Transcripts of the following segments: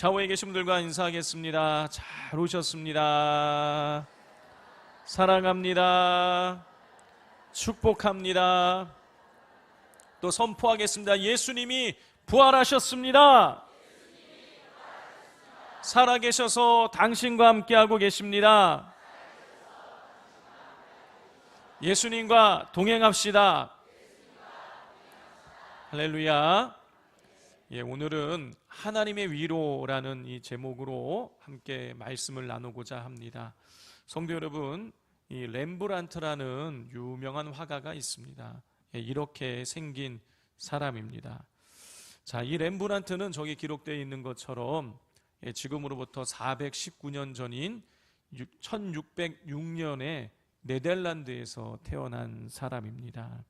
좌우에 계신 분들과 인사하겠습니다. 잘 오셨습니다. 사랑합니다. 축복합니다. 또 선포하겠습니다. 예수님이 부활하셨습니다. 살아계셔서 당신과 함께하고 계십니다. 예수님과 동행합시다. 할렐루야. 오늘은 하나님의 위로라는 이 제목으로 함께 말씀을 나누고자 합니다. 성도 여러분, 이 렘브란트라는 유명한 화가가 있습니다. 이렇게 생긴 사람입니다. 자, 이 렘브란트는 저기 기록되어 있는 것처럼 지금으로부터 419년 전인 1606년에 네덜란드에서 태어난 사람입니다.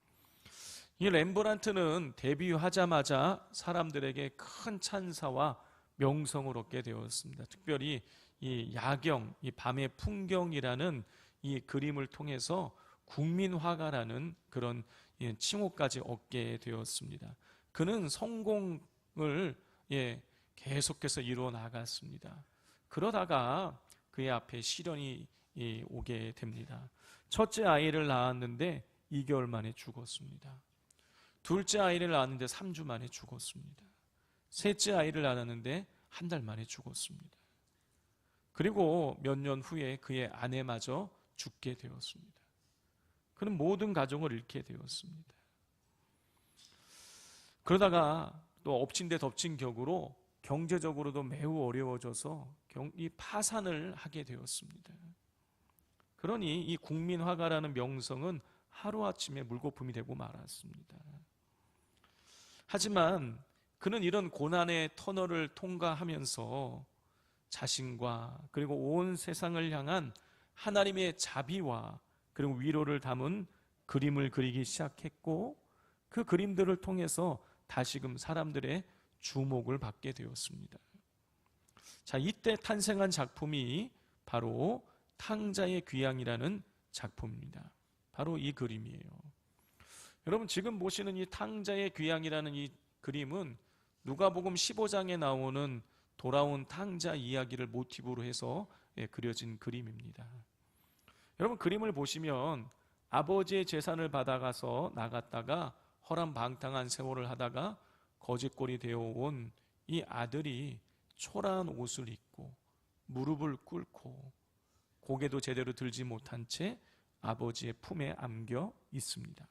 이 렘브란트는 데뷔하자마자 사람들에게 큰 찬사와 명성을 얻게 되었습니다. 특별히 이 야경, 이 밤의 풍경이라는 이 그림을 통해서 국민화가라는 그런 칭호까지 얻게 되었습니다. 그는 성공을 계속해서 이루어 나갔습니다. 그러다가 그의 앞에 시련이 오게 됩니다. 첫째 아이를 낳았는데 2개월 만에 죽었습니다. 둘째 아이를 낳았는데 3주 만에 죽었습니다. 셋째 아이를 낳았는데 1달 만에 죽었습니다. 그리고 몇 년 후에 그의 아내마저 죽게 되었습니다. 그는 모든 가정을 잃게 되었습니다. 그러다가 또 엎친 데 덮친 격으로 경제적으로도 매우 어려워져서 이 파산을 하게 되었습니다. 그러니 이 국민화가라는 명성은 하루아침에 물거품이 되고 말았습니다. 하지만 그는 이런 고난의 터널을 통과하면서 자신과 그리고 온 세상을 향한 하나님의 자비와 그리고 위로를 담은 그림을 그리기 시작했고, 그 그림들을 통해서 다시금 사람들의 주목을 받게 되었습니다. 자, 이때 탄생한 작품이 바로 탕자의 귀향이라는 작품입니다. 바로 이 그림이에요. 여러분, 지금 보시는 이 탕자의 귀향이라는 이 그림은 누가복음 15장에 나오는 돌아온 탕자 이야기를 모티브로 해서 그려진 그림입니다. 여러분, 그림을 보시면 아버지의 재산을 받아가서 나갔다가 허랑방탕한 생활을 하다가 거지꼴이 되어온 이 아들이 초라한 옷을 입고 무릎을 꿇고 고개도 제대로 들지 못한 채 아버지의 품에 안겨 있습니다.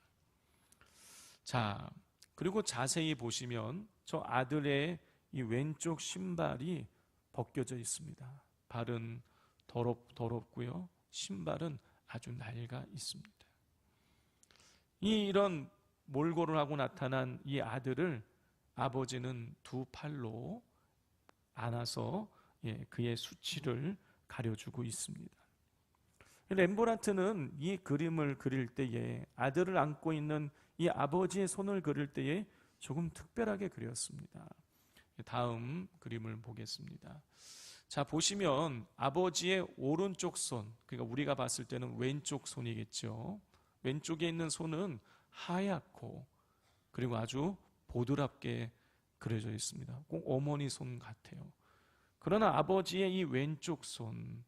자, 그리고 자세히 보시면 저 아들의 이 왼쪽 신발이 벗겨져 있습니다. 발은 더럽고요. 신발은 아주 낡아 있습니다. 이런 몰골을 하고 나타난 이 아들을 아버지는 두 팔로 안아서 그의 수치를 가려주고 있습니다. 렘브란트는 이 그림을 그릴 때에 아들을 안고 있는 이 아버지의 손을 그릴 때에 조금 특별하게 그렸습니다. 다음 그림을 보겠습니다. 자, 보시면 아버지의 오른쪽 손, 그러니까 우리가 봤을 때는 왼쪽 손이겠죠. 왼쪽에 있는 손은 하얗고 그리고 아주 보드랍게 그려져 있습니다. 꼭 어머니 손 같아요. 그러나 아버지의 이 왼쪽 손,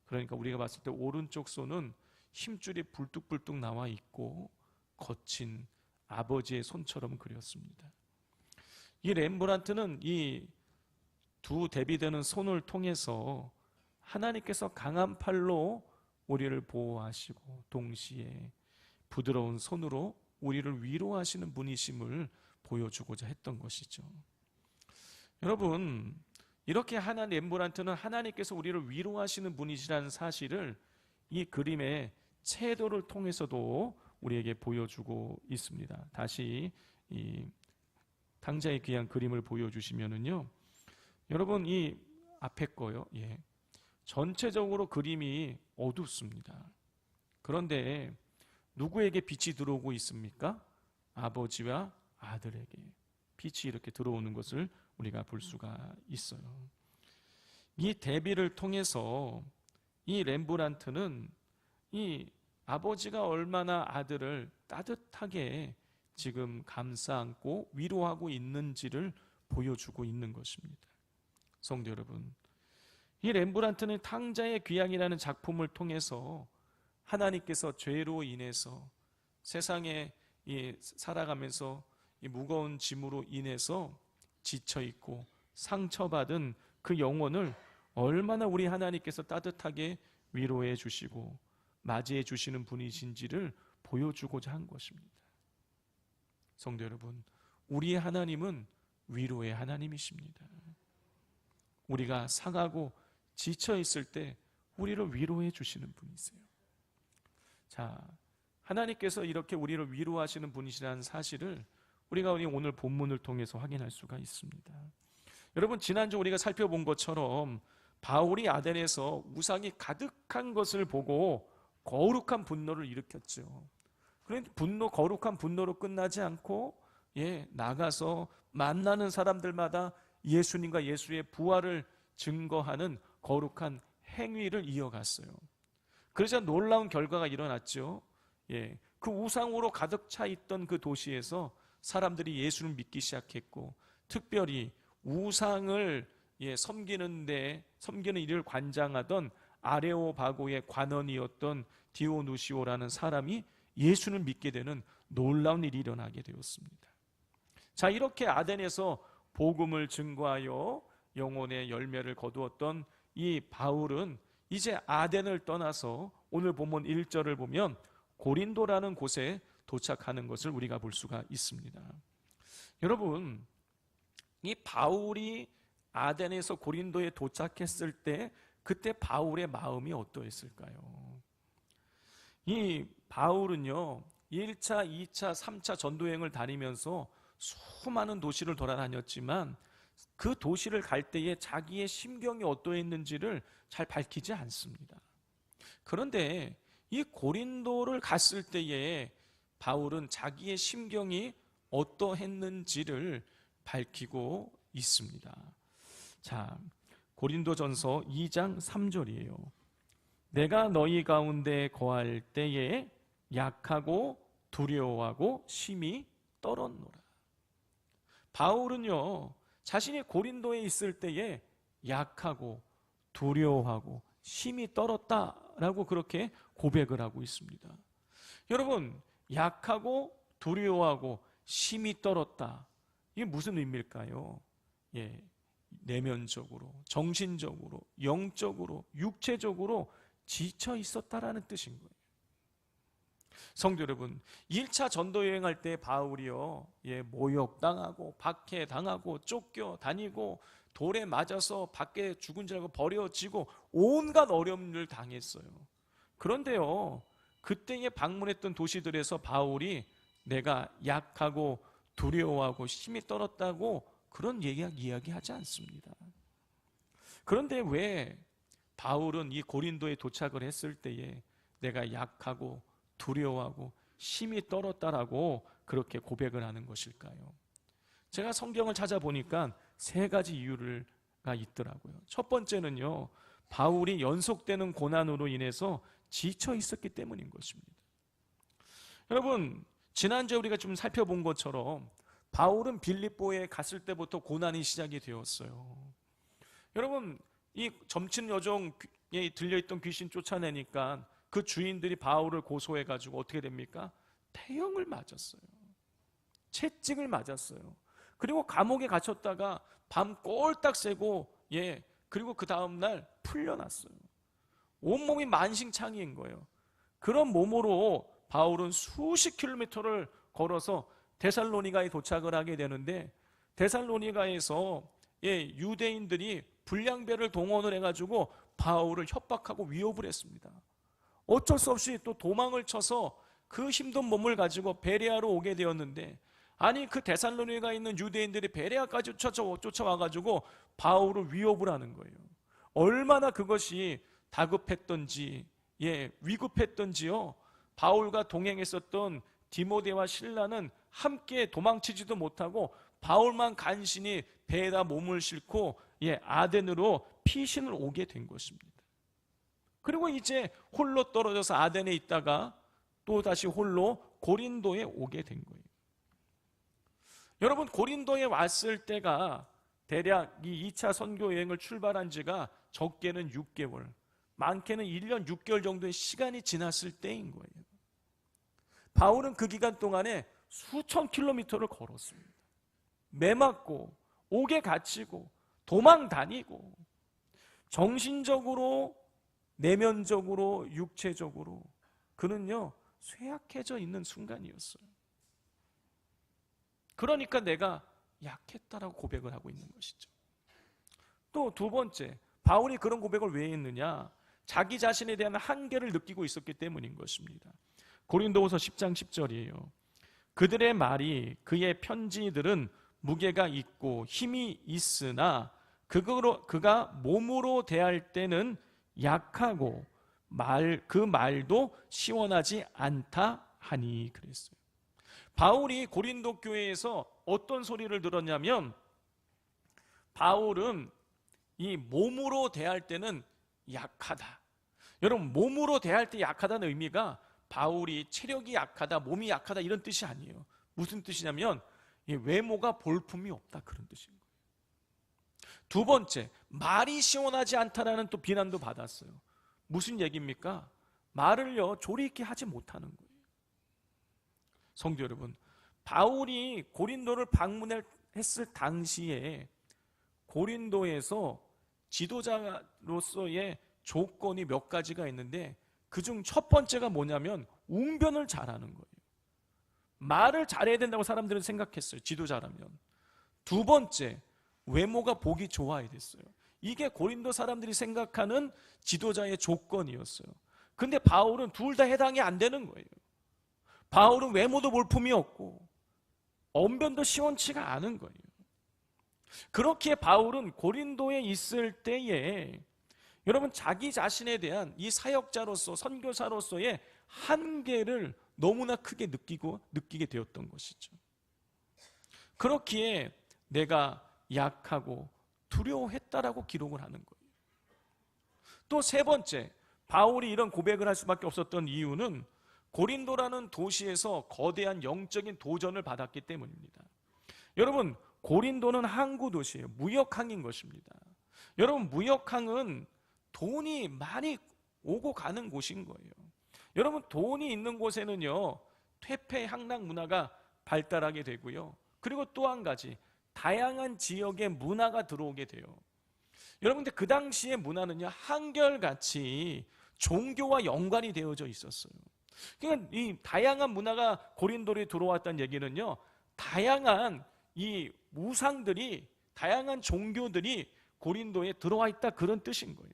그러니까 우리가 봤을 때 오른쪽 손은 힘줄이 불뚝불뚝 나와 있고 거친 아버지의 손처럼 그렸습니다. 이 렘브란트는 이 두 대비되는 손을 통해서 하나님께서 강한 팔로 우리를 보호하시고 동시에 부드러운 손으로 우리를 위로하시는 분이심을 보여주고자 했던 것이죠. 여러분, 이렇게 렘브란트는 하나님께서 우리를 위로하시는 분이시라는 사실을 이 그림의 채도를 통해서도 우리에게 보여주고 있습니다. 다시 이 탕자의 귀한 그림을 보여주시면은요, 여러분 이 앞에 거요, 전체적으로 그림이 어둡습니다. 그런데 누구에게 빛이 들어오고 있습니까? 아버지와 아들에게 빛이 이렇게 들어오는 것을 우리가 볼 수가 있어요. 이 대비를 통해서 이 렘브란트는 이 아버지가 얼마나 아들을 따뜻하게 지금 감싸 안고 위로하고 있는지를 보여주고 있는 것입니다. 성도 여러분, 이 렘브란트는 탕자의 귀향이라는 작품을 통해서 하나님께서 죄로 인해서 세상에 살아가면서 이 무거운 짐으로 인해서 지쳐있고 상처받은 그 영혼을 얼마나 우리 하나님께서 따뜻하게 위로해 주시고 맞이해 주시는 분이신지를 보여주고자 한 것입니다. 성도 여러분, 우리의 하나님은 위로의 하나님이십니다. 우리가 상하고 지쳐 있을 때 우리를 위로해 주시는 분이세요. 자, 하나님께서 이렇게 우리를 위로하시는 분이시라는 사실을 우리가 오늘 본문을 통해서 확인할 수가 있습니다. 여러분, 지난주 우리가 살펴본 것처럼 바울이 아덴에서 우상이 가득한 것을 보고 거룩한 분노를 일으켰죠. 그런데 거룩한 분노로 끝나지 않고 나가서 만나는 사람들마다 예수님과 예수의 부활을 증거하는 거룩한 행위를 이어갔어요. 그러자 놀라운 결과가 일어났죠. 그 우상으로 가득 차 있던 그 도시에서 사람들이 예수를 믿기 시작했고, 특별히 우상을 섬기는 일을 관장하던 아레오바고의 관원이었던 디오누시오라는 사람이 예수를 믿게 되는 놀라운 일이 일어나게 되었습니다. 자, 이렇게 아덴에서 복음을 증거하여 영혼의 열매를 거두었던 이 바울은 이제 아덴을 떠나서 오늘 본문 1절을 보면 고린도라는 곳에 도착하는 것을 우리가 볼 수가 있습니다. 여러분, 이 바울이 아덴에서 고린도에 도착했을 때 그때 바울의 마음이 어떠했을까요? 이 바울은요, 1차, 2차, 3차 전도여행을 다니면서 수많은 도시를 돌아다녔지만 그 도시를 갈 때에 자기의 심경이 어떠했는지를 잘 밝히지 않습니다. 그런데 이 고린도를 갔을 때에 바울은 자기의 심경이 어떠했는지를 밝히고 있습니다. 자, 고린도전서 2장 3절이에요. 내가 너희 가운데 거할 때에 약하고 두려워하고 심히 떨었노라. 바울은요, 자신이 고린도에 있을 때에 약하고 두려워하고 심히 떨었다라고 그렇게 고백을 하고 있습니다. 여러분, 약하고 두려워하고 심히 떨었다, 이게 무슨 의미일까요? 내면적으로, 정신적으로, 영적으로, 육체적으로 지쳐 있었다라는 뜻인 거예요. 성도 여러분, 1차 전도 여행할 때 바울이요, 모욕당하고 박해당하고 쫓겨다니고 돌에 맞아서 밖에 죽은 줄 알고 버려지고 온갖 어려움을 당했어요. 그런데요, 그때에 방문했던 도시들에서 바울이 내가 약하고 두려워하고 힘이 떨었다고 그런 이야기하지 않습니다. 그런데 왜 바울은 이 고린도에 도착을 했을 때에 내가 약하고 두려워하고 힘이 떨었다라고 그렇게 고백을 하는 것일까요? 제가 성경을 찾아보니까 세 가지 이유가 있더라고요. 첫 번째는요, 바울이 연속되는 고난으로 인해서 지쳐 있었기 때문인 것입니다. 여러분, 지난주에 우리가 좀 살펴본 것처럼 바울은 빌립보에 갔을 때부터 고난이 시작이 되었어요. 여러분, 이 점친 여종에 들려있던 귀신 쫓아내니까 그 주인들이 바울을 고소해가지고 어떻게 됩니까? 태형을 맞았어요. 채찍을 맞았어요. 그리고 감옥에 갇혔다가 밤 꼴딱 새고 그리고 그 다음날 풀려났어요. 온몸이 만신창이인 거예요. 그런 몸으로 바울은 수십 킬로미터를 걸어서 데살로니가에 도착을 하게 되는데, 데살로니가에서 유대인들이 불량배를 동원을 해가지고 바울을 협박하고 위협을 했습니다. 어쩔 수 없이 또 도망을 쳐서 그 힘든 몸을 가지고 베레아로 오게 되었는데, 아니 그 데살로니가에 있는 유대인들이 베레아까지 쫓아와가지고 바울을 위협을 하는 거예요. 얼마나 그것이 다급했던지 위급했던지요. 바울과 동행했었던 디모데와 실라는 함께 도망치지도 못하고 바울만 간신히 배에다 몸을 싣고 아덴으로 피신을 오게 된 것입니다. 그리고 이제 홀로 떨어져서 아덴에 있다가 또 다시 홀로 고린도에 오게 된 거예요. 여러분, 고린도에 왔을 때가 대략 이 2차 선교 여행을 출발한 지가 적게는 6개월, 많게는 1년 6개월 정도의 시간이 지났을 때인 거예요. 바울은 그 기간 동안에 수천 킬로미터를 걸었습니다. 매 맞고 옥에 갇히고 도망 다니고 정신적으로, 내면적으로, 육체적으로 그는요 쇠약해져 있는 순간이었어요. 그러니까 내가 약했다라고 고백을 하고 있는 것이죠. 또 두 번째, 바울이 그런 고백을 왜 했느냐? 자기 자신에 대한 한계를 느끼고 있었기 때문인 것입니다. 고린도후서 10장 10절이에요. 그들의 말이, 그의 편지들은 무게가 있고 힘이 있으나 그가 몸으로 대할 때는 약하고 그 말도 시원하지 않다 하니 그랬어요. 바울이 고린도 교회에서 어떤 소리를 들었냐면, 바울은 이 몸으로 대할 때는 약하다. 여러분, 몸으로 대할 때 약하다는 의미가 바울이 체력이 약하다, 몸이 약하다 이런 뜻이 아니에요. 무슨 뜻이냐면 외모가 볼품이 없다 그런 뜻인 거예요. 두 번째, 말이 시원하지 않다라는 또 비난도 받았어요. 무슨 얘기입니까? 말을요 조리 있게 하지 못하는 거예요. 성도 여러분, 바울이 고린도를 방문했을 당시에 고린도에서 지도자로서의 조건이 몇 가지가 있는데, 그중 첫 번째가 뭐냐면 웅변을 잘하는 거예요. 말을 잘해야 된다고 사람들은 생각했어요, 지도자라면. 두 번째, 외모가 보기 좋아야 됐어요. 이게 고린도 사람들이 생각하는 지도자의 조건이었어요. 근데 바울은 둘 다 해당이 안 되는 거예요. 바울은 외모도 볼품이 없고 언변도 시원치가 않은 거예요. 그렇기에 바울은 고린도에 있을 때에 여러분, 자기 자신에 대한 이 사역자로서, 선교사로서의 한계를 너무나 크게 느끼게 되었던 것이죠. 그렇기에 내가 약하고 두려워했다라고 기록을 하는 거예요. 또 세 번째, 바울이 이런 고백을 할 수밖에 없었던 이유는 고린도라는 도시에서 거대한 영적인 도전을 받았기 때문입니다. 여러분, 고린도는 항구 도시예요. 무역항인 것입니다. 여러분, 무역항은 돈이 많이 오고 가는 곳인 거예요. 여러분, 돈이 있는 곳에는요 퇴폐 향락 문화가 발달하게 되고요, 그리고 또 한 가지, 다양한 지역의 문화가 들어오게 돼요. 여러분, 근데 그 당시의 문화는요 한결같이 종교와 연관이 되어져 있었어요. 그러니까 이 다양한 문화가 고린도에 들어왔다는 얘기는요, 다양한 이 우상들이, 다양한 종교들이 고린도에 들어와 있다 그런 뜻인 거예요.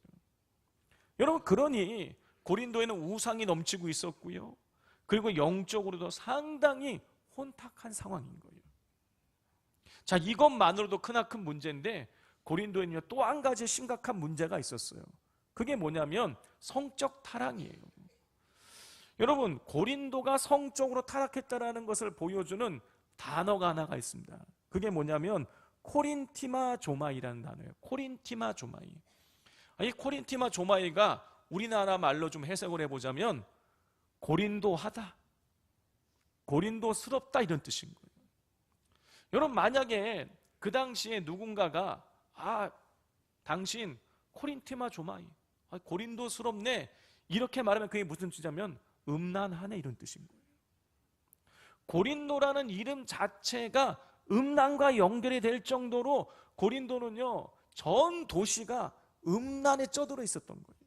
여러분, 그러니 고린도에는 우상이 넘치고 있었고요, 그리고 영적으로도 상당히 혼탁한 상황인 거예요. 자, 이것만으로도 크나큰 문제인데 고린도에는요 또 한 가지 심각한 문제가 있었어요. 그게 뭐냐면 성적 타락이에요. 여러분, 고린도가 성적으로 타락했다라는 것을 보여주는 단어가 하나가 있습니다. 그게 뭐냐면 코린티마조마이라는 단어예요. 코린티마조마이. 이 코린티마조마이가 우리나라 말로 좀 해석을 해보자면 고린도하다, 고린도스럽다 이런 뜻인 거예요. 여러분, 만약에 그 당시에 누군가가 당신 코린티마조마이, 고린도스럽네 이렇게 말하면 그게 무슨 뜻이냐면 음란하네 이런 뜻인 거예요. 고린도라는 이름 자체가 음란과 연결이 될 정도로 고린도는요 전 도시가 음란에 쩌들어 있었던 거예요.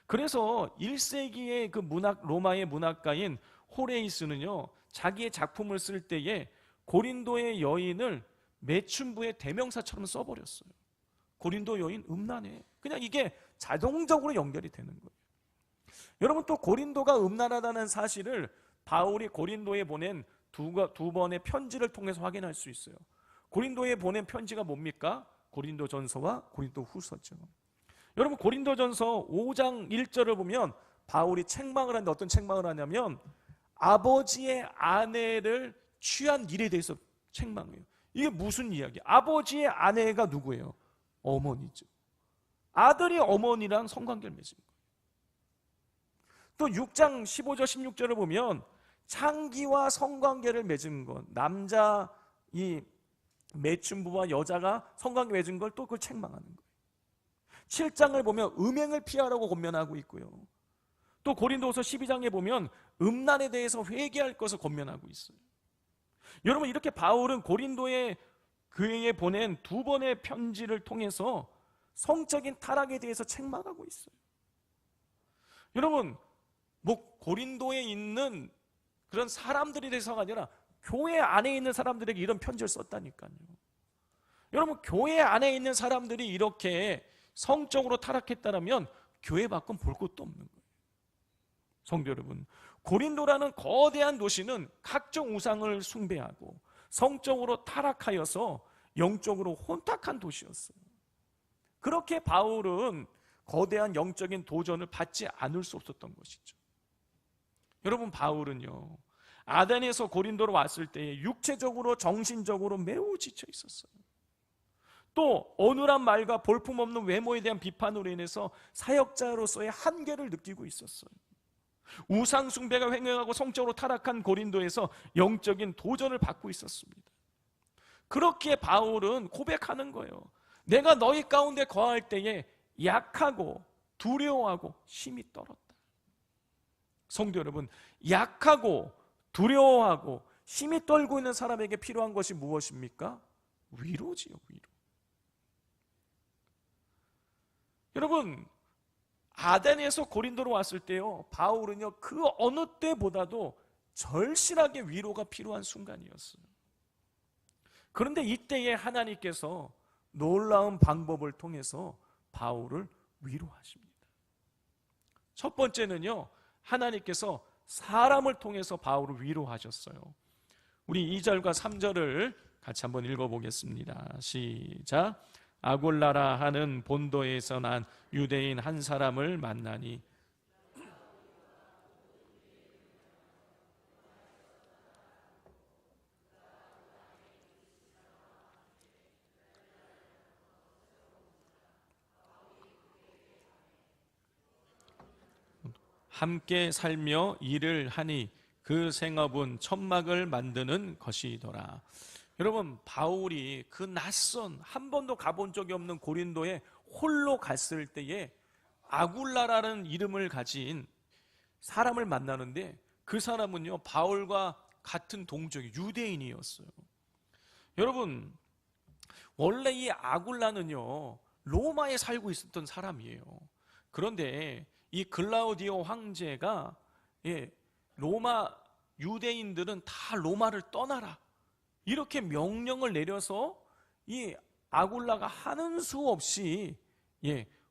그래서 1세기의 그 로마의 문학가인 호레이스는요 자기의 작품을 쓸 때에 고린도의 여인을 매춘부의 대명사처럼 써버렸어요. 고린도 여인 음란해. 그냥 이게 자동적으로 연결이 되는 거예요. 여러분, 또 고린도가 음란하다는 사실을 바울이 고린도에 보낸 두 번의 편지를 통해서 확인할 수 있어요. 고린도에 보낸 편지가 뭡니까? 고린도전서와 고린도후서죠. 여러분, 고린도전서 5장 1절을 보면 바울이 책망을 하는데 어떤 책망을 하냐면 아버지의 아내를 취한 일에 대해서 책망해요. 이게 무슨 이야기야? 아버지의 아내가 누구예요? 어머니죠. 아들이 어머니랑 성관계를 맺은 거예요. 또 6장 15절 16절을 보면 창기와 성관계를 맺은 것, 남자 이 매춘부와 여자가 성관계 맺은 걸 또 그걸 책망하는 거예요. 7장을 보면 음행을 피하라고 권면하고 있고요. 또 고린도후서 12장에 보면 음란에 대해서 회개할 것을 권면하고 있어요. 여러분, 이렇게 바울은 고린도의 교회에 보낸 2번의 편지를 통해서 성적인 타락에 대해서 책망하고 있어요. 여러분, 고린도에 있는 그런 사람들이 대해서가 아니라 교회 안에 있는 사람들에게 이런 편지를 썼다니까요. 여러분, 교회 안에 있는 사람들이 이렇게 성적으로 타락했다면 교회 밖은 볼 것도 없는 거예요. 성도 여러분, 고린도라는 거대한 도시는 각종 우상을 숭배하고 성적으로 타락하여서 영적으로 혼탁한 도시였어요. 그렇게 바울은 거대한 영적인 도전을 받지 않을 수 없었던 것이죠. 여러분, 바울은요, 아덴에서 고린도로 왔을 때에 육체적으로 정신적으로 매우 지쳐 있었어요. 또 어눌한 말과 볼품없는 외모에 대한 비판으로 인해서 사역자로서의 한계를 느끼고 있었어요. 우상 숭배가 횡행하고 성적으로 타락한 고린도에서 영적인 도전을 받고 있었습니다. 그렇게 바울은 고백하는 거예요. 내가 너희 가운데 거할 때에 약하고 두려워하고 힘이 떨었다. 성도 여러분, 약하고 두려워하고 힘이 떨고 있는 사람에게 필요한 것이 무엇입니까? 위로지요, 위로. 여러분, 아덴에서 고린도로 왔을 때요, 바울은요, 그 어느 때보다도 절실하게 위로가 필요한 순간이었어요. 그런데 이때에 하나님께서 놀라운 방법을 통해서 바울을 위로하십니다. 첫 번째는요, 하나님께서 사람을 통해서 바울을 위로하셨어요. 우리 2절과 3절을 같이 한번 읽어보겠습니다. 시작. 아굴라라 하는 본도에서 난 유대인 한 사람을 만나니 함께 살며 일을 하니 그 생업은 천막을 만드는 것이더라. 여러분, 바울이 그 낯선 한 번도 가본 적이 없는 고린도에 홀로 갔을 때에 아굴라라는 이름을 가진 사람을 만나는데, 그 사람은요, 바울과 같은 동족이 유대인이었어요. 여러분, 원래 이 아굴라는요, 로마에 살고 있었던 사람이에요. 그런데 이 글라우디오 황제가, 로마 유대인들은 다 로마를 떠나라, 이렇게 명령을 내려서 이 아굴라가 하는 수 없이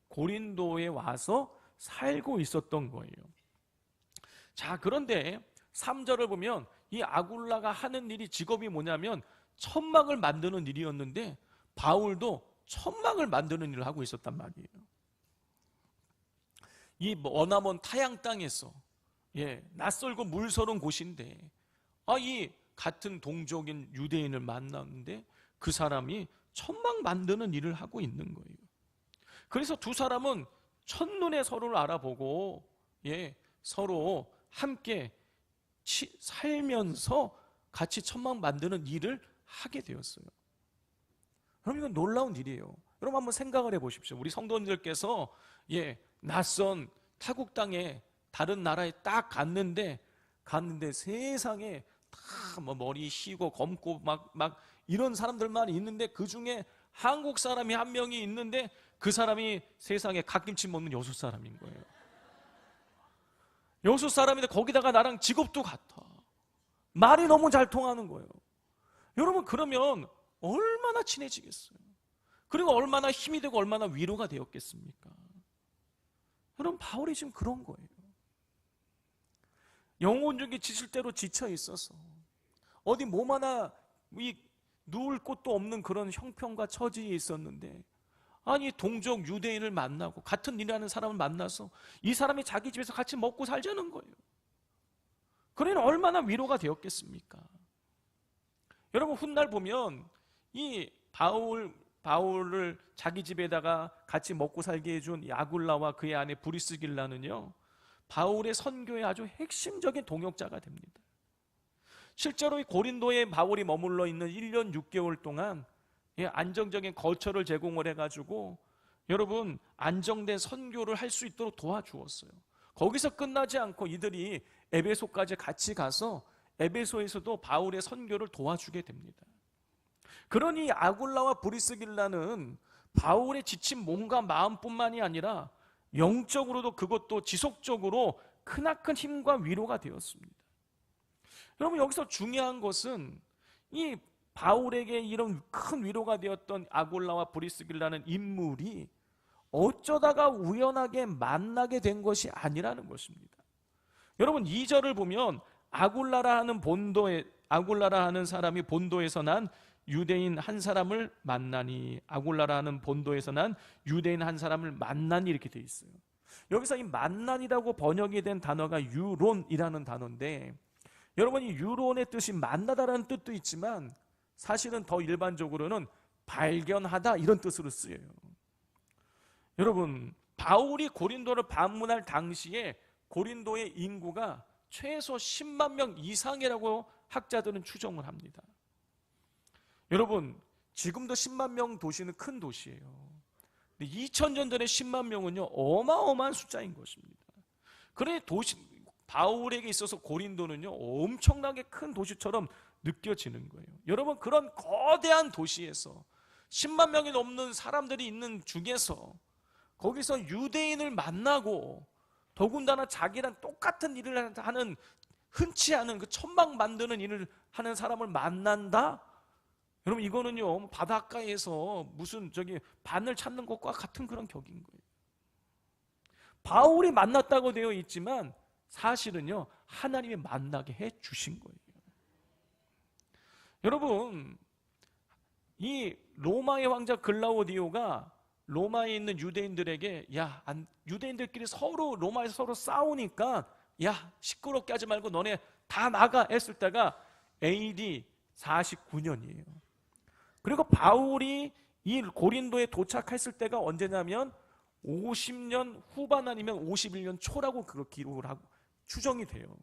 고린도에 와서 살고 있었던 거예요. 자, 그런데 3절을 보면 이 아굴라가 하는 일이, 직업이 뭐냐면 천막을 만드는 일이었는데, 바울도 천막을 만드는 일을 하고 있었단 말이에요. 이 머나먼 타양 땅에서 낯설고 물서른 곳인데, 이 같은 동족인 유대인을 만났는데 그 사람이 천막 만드는 일을 하고 있는 거예요. 그래서 두 사람은 첫눈에 서로를 알아보고 서로 함께 살면서 같이 천막 만드는 일을 하게 되었어요. 그럼 이건 놀라운 일이에요. 여러분, 한번 생각을 해보십시오. 우리 성도님들께서 낯선 타국 땅에, 다른 나라에 딱 갔는데 세상에 다 뭐 머리 휘고 검고 막 이런 사람들만 있는데, 그 중에 한국 사람이 한 명이 있는데 그 사람이 세상에 갓김치 먹는 여수 사람인 거예요. 여수 사람인데 거기다가 나랑 직업도 같아. 말이 너무 잘 통하는 거예요. 여러분, 그러면 얼마나 친해지겠어요? 그리고 얼마나 힘이 되고 얼마나 위로가 되었겠습니까? 여러분, 바울이 지금 그런 거예요. 영혼적인 지칠 대로 지쳐 있어서 어디 몸 하나 누울 곳도 없는 그런 형편과 처지에 있었는데, 아니 동족 유대인을 만나고 같은 일하는 사람을 만나서 이 사람이 자기 집에서 같이 먹고 살자는 거예요. 그러니 얼마나 위로가 되었겠습니까? 여러분, 훗날 보면 이 바울을 자기 집에다가 같이 먹고 살게 해준 아굴라와 그의 아내 브리스길라는요, 바울의 선교의 아주 핵심적인 동역자가 됩니다. 실제로 이 고린도에 바울이 머물러 있는 1년 6개월 동안 안정적인 거처를 제공을 해가지고 여러분 안정된 선교를 할 수 있도록 도와주었어요. 거기서 끝나지 않고 이들이 에베소까지 같이 가서 에베소에서도 바울의 선교를 도와주게 됩니다. 그러니 아굴라와 브리스길라는 바울의 지친 몸과 마음뿐만이 아니라 영적으로도 그것도 지속적으로 크나큰 힘과 위로가 되었습니다. 여러분 여기서 중요한 것은 이 바울에게 이런 큰 위로가 되었던 아굴라와 브리스길라는 인물이 어쩌다가 우연하게 만나게 된 것이 아니라는 것입니다. 여러분 2절을 보면 아굴라라 하는 사람이 본도에서 난 유대인 한 사람을 만나니, 아굴라라 하는 본도에서 난 유대인 한 사람을 만나니 이렇게 되어 있어요. 여기서 이 만난이라고 번역이 된 단어가 유론이라는 단어인데, 여러분 이 유론의 뜻이 만나다라는 뜻도 있지만 사실은 더 일반적으로는 발견하다 이런 뜻으로 쓰여요. 여러분 바울이 고린도를 방문할 당시에 고린도의 인구가 최소 10만 명 이상이라고 학자들은 추정을 합니다. 여러분 지금도 10만 명 도시는 큰 도시예요. 근데 2000년 전에 10만 명은요 어마어마한 숫자인 것입니다. 그래 바울에게 있어서 고린도는요 엄청나게 큰 도시처럼 느껴지는 거예요. 여러분 그런 거대한 도시에서 10만 명이 넘는 사람들이 있는 중에서 거기서 유대인을 만나고 더군다나 자기랑 똑같은 일을 하는 흔치 않은 그 천막 만드는 일을 하는 사람을 만난다? 여러분 이거는요 바닷가에서 무슨 바늘 찾는 것과 같은 그런 격인 거예요. 바울이 만났다고 되어 있지만 사실은요 하나님이 만나게 해 주신 거예요. 여러분 이 로마의 왕자 글라우디오가 로마에 있는 유대인들에게 유대인들끼리 로마에서 서로 싸우니까 시끄럽게 하지 말고 너네 다 나가 했을 때가 AD 49년이에요. 그리고 바울이 이 고린도에 도착했을 때가 언제냐면 50년 후반 아니면 51년 초라고 그렇게 기록을 하고 추정이 돼요.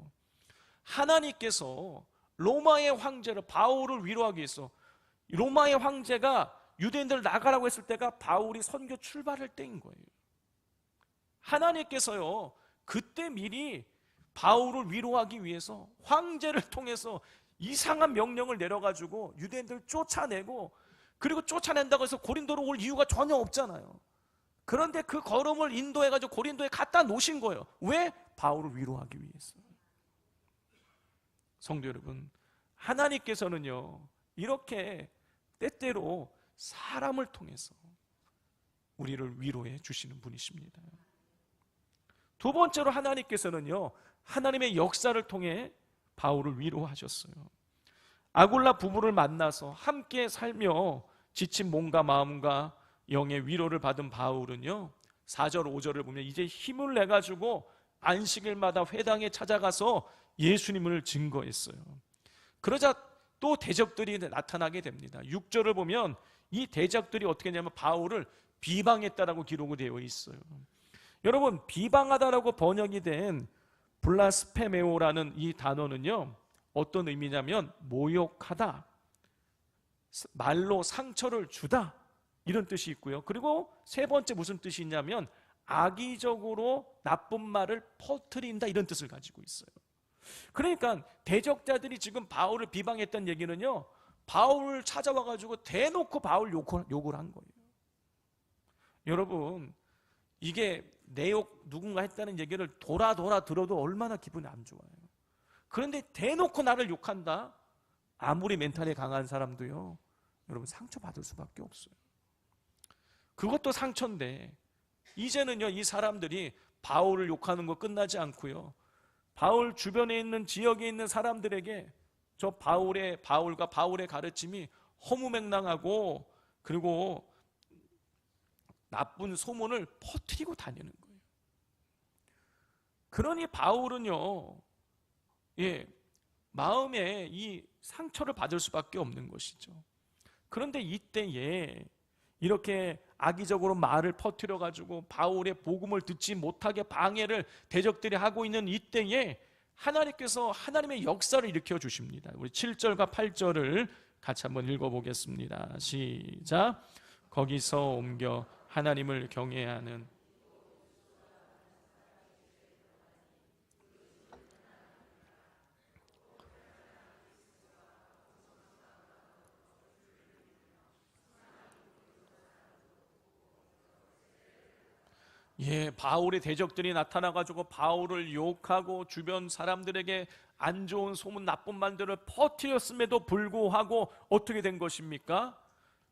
하나님께서 로마의 황제를 바울을 위로하기 위해서 로마의 황제가 유대인들을 나가라고 했을 때가 바울이 선교 출발할 때인 거예요. 하나님께서요 그때 미리 바울을 위로하기 위해서 황제를 통해서 이상한 명령을 내려가지고 유대인들을 쫓아내고, 그리고 쫓아낸다고 해서 고린도로 올 이유가 전혀 없잖아요. 그런데 그 걸음을 인도해가지고 고린도에 갖다 놓으신 거예요. 왜? 바울을 위로하기 위해서. 성도 여러분, 하나님께서는요 이렇게 때때로 사람을 통해서 우리를 위로해 주시는 분이십니다. 두 번째로 하나님께서는요 하나님의 역사를 통해 바울을 위로하셨어요. 아굴라 부부를 만나서 함께 살며 지친 몸과 마음과 영의 위로를 받은 바울은요 4절 5절을 보면 이제 힘을 내가지고 안식일마다 회당에 찾아가서 예수님을 증거했어요. 그러자 또 대적들이 나타나게 됩니다. 6절을 보면 이 대적들이 어떻게 했냐면 바울을 비방했다라고 기록이 되어 있어요. 여러분 비방하다라고 번역이 된 블라스페메오라는 이 단어는요 어떤 의미냐면 모욕하다, 말로 상처를 주다 이런 뜻이 있고요. 그리고 세 번째 무슨 뜻이 있냐면 악의적으로 나쁜 말을 퍼뜨린다 이런 뜻을 가지고 있어요. 그러니까 대적자들이 지금 바울을 비방했던 얘기는요 바울을 찾아와가지고 대놓고 바울 욕을 한 거예요. 여러분 이게 내 욕 누군가 했다는 얘기를 돌아 들어도 얼마나 기분이 안 좋아요. 그런데 대놓고 나를 욕한다? 아무리 멘탈이 강한 사람도요 여러분 상처받을 수밖에 없어요. 그것도 상처인데 이제는요 이 사람들이 바울을 욕하는 거 끝나지 않고요 바울 주변에 있는 지역에 있는 사람들에게 저 바울과 바울의 가르침이 허무맹랑하고 그리고 나쁜 소문을 퍼뜨리고 다니는 거예요. 그러니 바울은요 마음에 이 상처를 받을 수밖에 없는 것이죠. 그런데 이때에 이렇게 악의적으로 말을 퍼뜨려 가지고 바울의 복음을 듣지 못하게 방해를 대적들이 하고 있는 이때에 하나님께서 하나님의 역사를 일으켜 주십니다. 우리 7절과 8절을 같이 한번 읽어보겠습니다. 시작. 거기서 옮겨 하나님을 경외하는 바울의 대적들이 나타나가지고 바울을 욕하고 주변 사람들에게 안 좋은 소문, 나쁜 말들을 퍼뜨렸음에도 불구하고 어떻게 된 것입니까?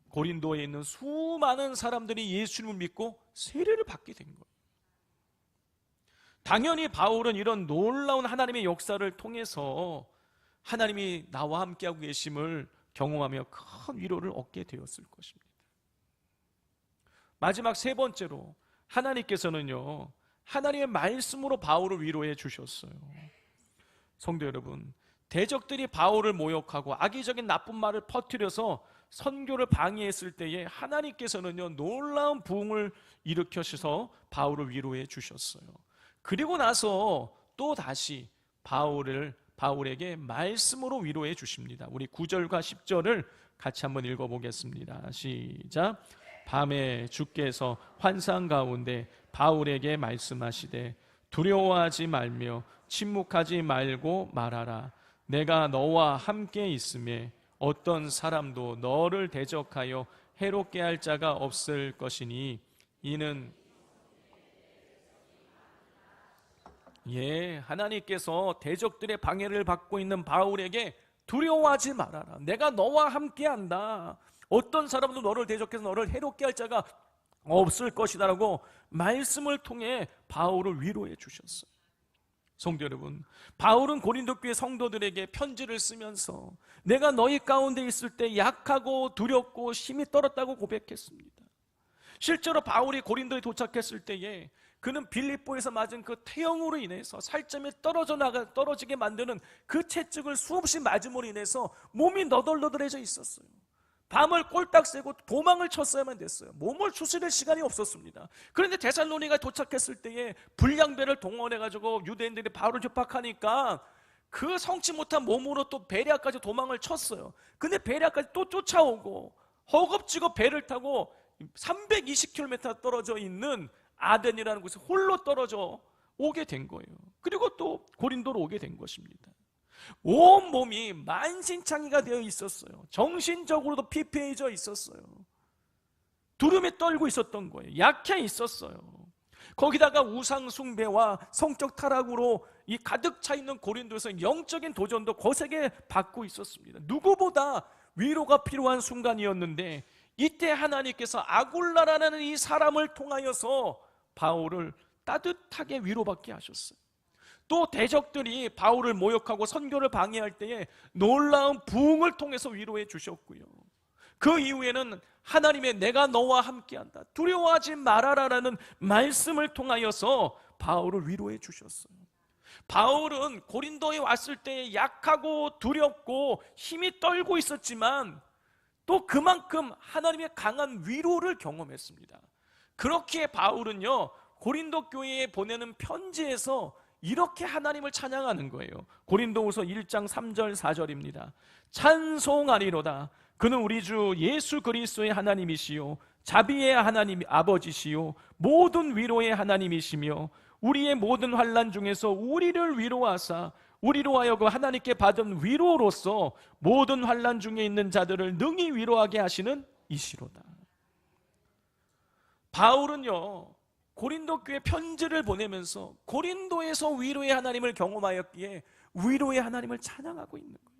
고린도에 있는 수많은 사람들이 예수님을 믿고 세례를 받게 된 거예요. 당연히 바울은 이런 놀라운 하나님의 역사를 통해서 하나님이 나와 함께하고 계심을 경험하며 큰 위로를 얻게 되었을 것입니다. 마지막 세 번째로 하나님께서는요, 하나님의 말씀으로 바울을 위로해 주셨어요. 성도 여러분, 대적들이 바울을 모욕하고 악의적인 나쁜 말을 퍼뜨려서 선교를 방해했을 때에 하나님께서는요, 놀라운 부흥을 일으켜셔서 바울을 위로해 주셨어요. 그리고 나서 또 다시 바울에게 말씀으로 위로해 주십니다. 우리 9절과 10절을 같이 한번 읽어보겠습니다. 시작. 밤에 주께서 환상 가운데 바울에게 말씀하시되 두려워하지 말며 침묵하지 말고 말하라. 내가 너와 함께 있음에 어떤 사람도 너를 대적하여 해롭게 할 자가 없을 것이니 이는 하나님께서 대적들의 방해를 받고 있는 바울에게 두려워하지 말아라. 내가 너와 함께 한다. 어떤 사람도 너를 대적해서 너를 해롭게 할 자가 없을 것이다 라고 말씀을 통해 바울을 위로해 주셨어요. 성도 여러분, 바울은 고린도 교회 성도들에게 편지를 쓰면서 내가 너희 가운데 있을 때 약하고 두렵고 힘이 떨었다고 고백했습니다. 실제로 바울이 고린도에 도착했을 때에 그는 빌립보에서 맞은 그 태형으로 인해서 살점이 떨어지게 만드는 그 채찍을 수없이 맞음으로 인해서 몸이 너덜너덜해져 있었어요. 밤을 꼴딱 새고 도망을 쳤어야만 됐어요. 몸을 추스릴 시간이 없었습니다. 그런데 데살로니가에 도착했을 때에 불량배를 동원해가지고 유대인들이 바울을 협박하니까 그 성치 못한 몸으로 또 베레아까지 도망을 쳤어요. 근데 베레아까지 또 쫓아오고 허겁지겁 배를 타고 320km 떨어져 있는 아덴이라는 곳에 홀로 떨어져 오게 된 거예요. 그리고 또 고린도로 오게 된 것입니다. 온 몸이 만신창이가 되어 있었어요. 정신적으로도 피폐해져 있었어요. 두려움에 떨고 있었던 거예요. 약해 있었어요. 거기다가 우상 숭배와 성적 타락으로 이 가득 차 있는 고린도에서 영적인 도전도 거세게 받고 있었습니다. 누구보다 위로가 필요한 순간이었는데 이때 하나님께서 아굴라라는 이 사람을 통하여서 바울을 따뜻하게 위로받게 하셨어요. 또 대적들이 바울을 모욕하고 선교를 방해할 때에 놀라운 부흥을 통해서 위로해 주셨고요. 그 이후에는 하나님의 내가 너와 함께한다, 두려워하지 말아라라는 말씀을 통하여서 바울을 위로해 주셨어요. 바울은 고린도에 왔을 때 약하고 두렵고 힘이 떨고 있었지만 또 그만큼 하나님의 강한 위로를 경험했습니다. 그렇기에 바울은요, 고린도 교회에 보내는 편지에서 이렇게 하나님을 찬양하는 거예요. 고린도후서 1장 3절 4절입니다. 찬송하리로다. 그는 우리 주 예수 그리스도의 하나님이시요 자비의 하나님 아버지시요 모든 위로의 하나님이시며 우리의 모든 환난 중에서 우리를 위로하사 우리로 하여금 하나님께 받은 위로로서 모든 환난 중에 있는 자들을 능히 위로하게 하시는 이시로다. 바울은요, 고린도 교회 편지를 보내면서 고린도에서 위로의 하나님을 경험하였기에 위로의 하나님을 찬양하고 있는 거예요.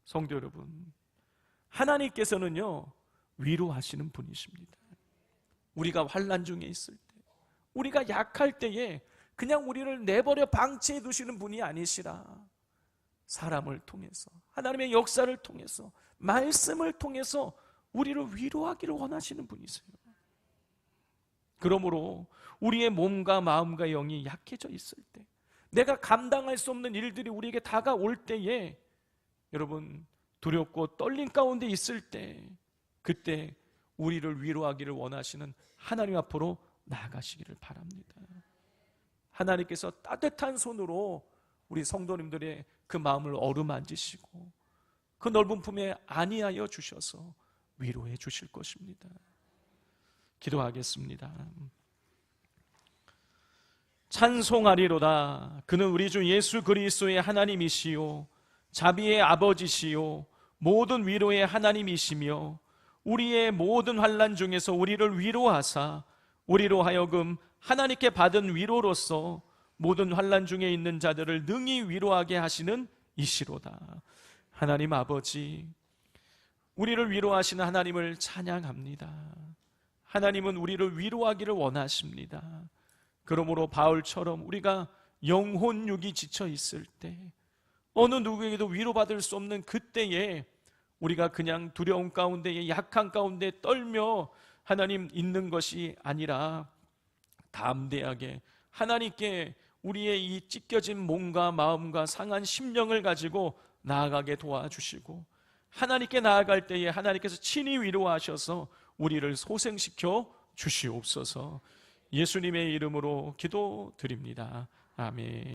성도 여러분, 하나님께서는요 위로하시는 분이십니다. 우리가 환난 중에 있을 때, 우리가 약할 때에 그냥 우리를 내버려 방치해 두시는 분이 아니시라 사람을 통해서, 하나님의 역사를 통해서, 말씀을 통해서 우리를 위로하기를 원하시는 분이세요. 그러므로 우리의 몸과 마음과 영이 약해져 있을 때, 내가 감당할 수 없는 일들이 우리에게 다가올 때에 여러분 두렵고 떨림 가운데 있을 때, 그때 우리를 위로하기를 원하시는 하나님 앞으로 나아가시기를 바랍니다. 하나님께서 따뜻한 손으로 우리 성도님들의 그 마음을 어루만지시고 그 넓은 품에 안위하여 주셔서 위로해 주실 것입니다. 기도하겠습니다. 찬송하리로다. 그는 우리 주 예수 그리스도의 하나님이시요 자비의 아버지시요 모든 위로의 하나님이시며 우리의 모든 환난 중에서 우리를 위로하사 우리로 하여금 하나님께 받은 위로로서 모든 환난 중에 있는 자들을 능히 위로하게 하시는 이시로다. 하나님 아버지, 우리를 위로하시는 하나님을 찬양합니다. 하나님은 우리를 위로하기를 원하십니다. 그러므로 바울처럼 우리가 영혼육이 지쳐 있을 때, 어느 누구에게도 위로받을 수 없는 그때에 우리가 그냥 두려움 가운데에 약한 가운데 떨며 하나님 있는 것이 아니라 담대하게 하나님께 우리의 이 찢겨진 몸과 마음과 상한 심령을 가지고 나아가게 도와주시고, 하나님께 나아갈 때에 하나님께서 친히 위로하셔서 우리를 소생시켜 주시옵소서. 예수님의 이름으로 기도드립니다. 아멘.